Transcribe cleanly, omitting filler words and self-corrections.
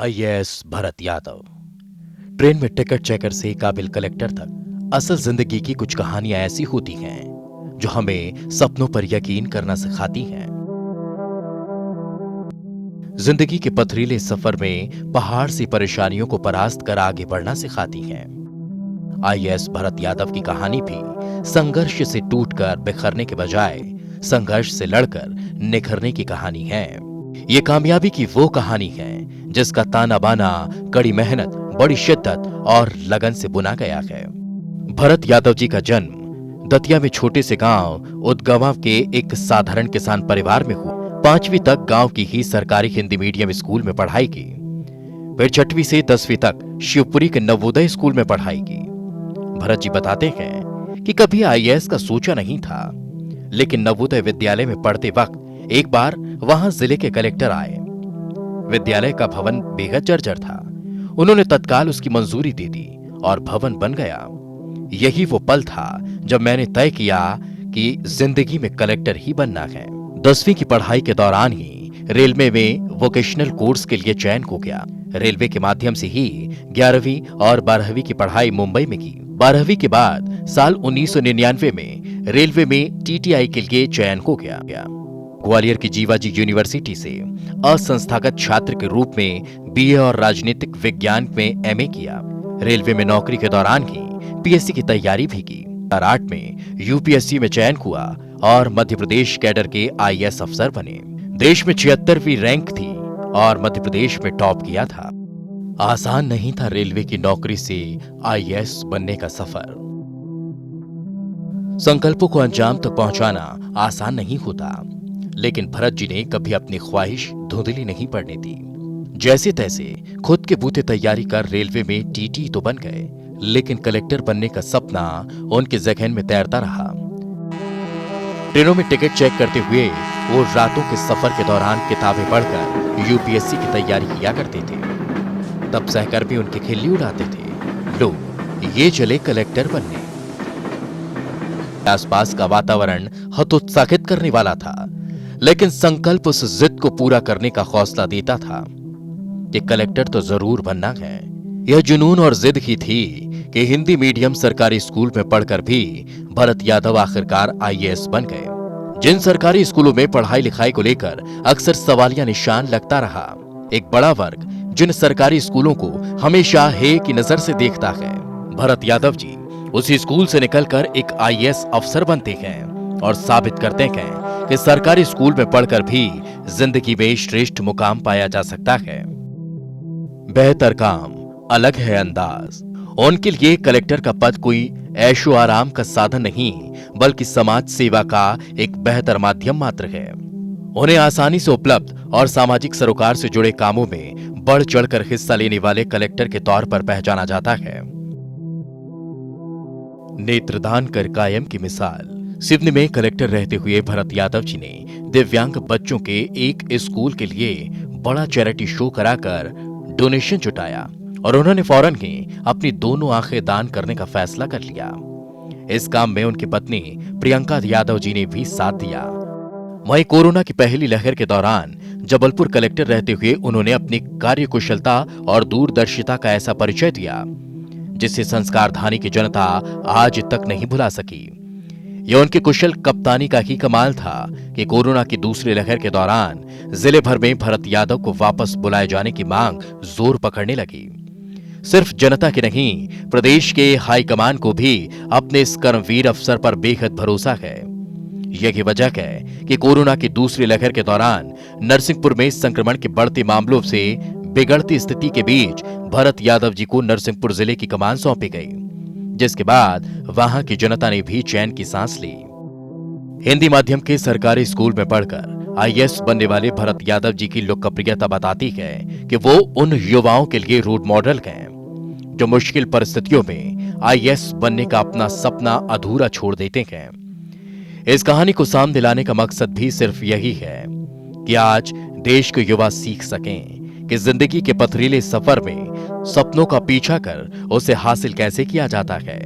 IAS Bharat Yadav train में ticket checker से काबिल कलेक्टर तक असल जिंदगी की कुछ कहानियां ऐसी होती हैं जो हमें सपनों पर यकीन करना सिखाती हैं। जिंदगी के पथरीले सफर में पहाड़ सी परेशानियों को परास्त कर आगे बढ़ना सिखाती हैं। आईएएस भरत यादव की कहानी भी संघर्ष से टूटकर बिखरने के बजाय संघर्ष से लड़कर निखरने की कहानी है। ये कामयाबी की वो कहानी है जिसका ताना बाना कड़ी मेहनत, बड़ी शिद्दत और लगन से बुना गया है। भरत यादव जी का जन्म दतिया में छोटे से गांव उदगवां के एक साधारण किसान परिवार में हुआ। 5वीं तक गांव की ही सरकारी हिंदी मीडियम स्कूल में पढ़ाई की। फिर 6वीं से 10वीं तक शिवपुरी के नवोदय स्कूल में पढ़ाई की। भरत जी बताते हैं कि कभी आईएएस का सोचा नहीं था, लेकिन नवोदय विद्यालय में पढ़ते वक्त एक बार वहां जिले के कलेक्टर आए। विद्यालय का भवन बेहद जर्जर था। उन्होंने तत्काल उसकी मंजूरी दे दी और भवन बन गया। यही वो पल था जब मैंने तय किया कि जिंदगी में कलेक्टर ही बनना है। 10वीं की पढ़ाई के दौरान ही रेलवे में वोकेशनल कोर्स के लिए चयन हो गया। रेलवे के माध्यम से ही 11वीं और 12वीं की पढ़ाई मुंबई में की। 12वीं के बाद साल 1999 में रेलवे में टीटीआई के लिए चयन हो गया। ग्वालियर की जीवाजी यूनिवर्सिटी से असंस्थागत छात्र के रूप में बीए और राजनीतिक विज्ञान में एमए किया। रेलवे में नौकरी के दौरान ही पीएससी की तैयारी भी की। 2008 में यूपीएससी में चयन हुआ और मध्य प्रदेश कैडर के आईएएस अफसर बने। देश में 76वीं रैंक थी और मध्य प्रदेश में टॉप किया था। आसान नहीं था रेलवे की नौकरी से आईएएस बनने का सफर। संकल्पों को अंजाम तक पहुंचाना आसान नहीं होता, लेकिन भरत जी ने कभी अपनी ख्वाहिश धुंधली नहीं पड़ने दी। जैसे तैसे खुद के बूते तैयारी कर रेलवे में टीटी तो बन गए, लेकिन कलेक्टर बनने का सपना उनके ज़हन में तैरता रहा। ट्रेनों में टिकट चेक करते हुए वो रातों के सफर के दौरान किताबें पढ़कर यूपीएससी की तैयारी किया करते थे। तब सहकर्मी उनकी खिल्ली उड़ाते थे, लो ये चले कलेक्टर बनने। आसपास का वातावरण हतोत्साहित करने वाला था, लेकिन संकल्प उस जिद को पूरा करने का हौसला देता था कि कलेक्टर तो जरूर बनना है। यह जुनून और जिद ही थी कि हिंदी मीडियम सरकारी स्कूल में पढ़कर भी भरत यादव आखिरकार आईएएस बन गए। जिन सरकारी स्कूलों में पढ़ाई लिखाई को लेकर अक्सर सवालिया निशान लगता रहा, एक बड़ा वर्ग जिन सरकारी स्कूलों को हमेशा हे की नजर से देखता है, भरत यादव जी उसी स्कूल से निकलकर एक आईएएस अफसर बनते हैं और साबित करते हैं कि सरकारी स्कूल में पढ़कर भी जिंदगी में श्रेष्ठ मुकाम पाया जा सकता है। बेहतर काम, अलग है अंदाज। उनके लिए कलेक्टर का पद कोई ऐशो आराम का साधन नहीं, बल्कि समाज सेवा का एक बेहतर माध्यम मात्र है। उन्हें आसानी से उपलब्ध और सामाजिक सरोकार से जुड़े कामों में बढ़ चढ़कर हिस्सा लेने वाले कलेक्टर के तौर पर पहचाना जाता है। नेत्रदान कर कायम की मिसाल। सिवनी में कलेक्टर रहते हुए भरत यादव जी ने दिव्यांग बच्चों के एक स्कूल के लिए बड़ा चैरिटी शो कराकर डोनेशन जुटाया और उन्होंने फौरन ही अपनी दोनों आंखें दान करने का फैसला कर लिया। इस काम में उनकी पत्नी प्रियंका यादव जी ने भी साथ दिया। वहीं कोरोना की पहली लहर के दौरान जबलपुर कलेक्टर रहते हुए उन्होंने अपनी कार्यकुशलता और दूरदर्शिता का ऐसा परिचय दिया जिसे संस्कारधानी की जनता आज तक नहीं भुला सकी। यह उनकी कुशल कप्तानी का ही कमाल था कि कोरोना की दूसरी लहर के दौरान जिले भर में भरत यादव को वापस बुलाए जाने की मांग जोर पकड़ने लगी। सिर्फ जनता के नहीं, प्रदेश के हाईकमान को भी अपने इस कर्मवीर अफसर पर बेहद भरोसा है। यही वजह है कि कोरोना की दूसरी लहर के दौरान नरसिंहपुर में संक्रमण के बढ़ते मामलों से बिगड़ती स्थिति के बीच भरत यादव जी को नरसिंहपुर जिले की कमान सौंपी गई, जिसके बाद वहां की जनता ने भी चैन की सांस ली। हिंदी माध्यम के सरकारी स्कूल में पढ़कर आईएएस बनने वाले भरत यादव जी की लोकप्रियता बताती है कि वो उन युवाओं के लिए रोल मॉडल हैं जो मुश्किल परिस्थितियों में आईएएस बनने का अपना सपना अधूरा छोड़ देते हैं। इस कहानी को सामने लाने का मकसद भी सिर्फ यही है कि आज देश के युवा सीख सकें कि जिंदगी के पथरीले सफर में सपनों का पीछा कर उसे हासिल कैसे किया जाता है।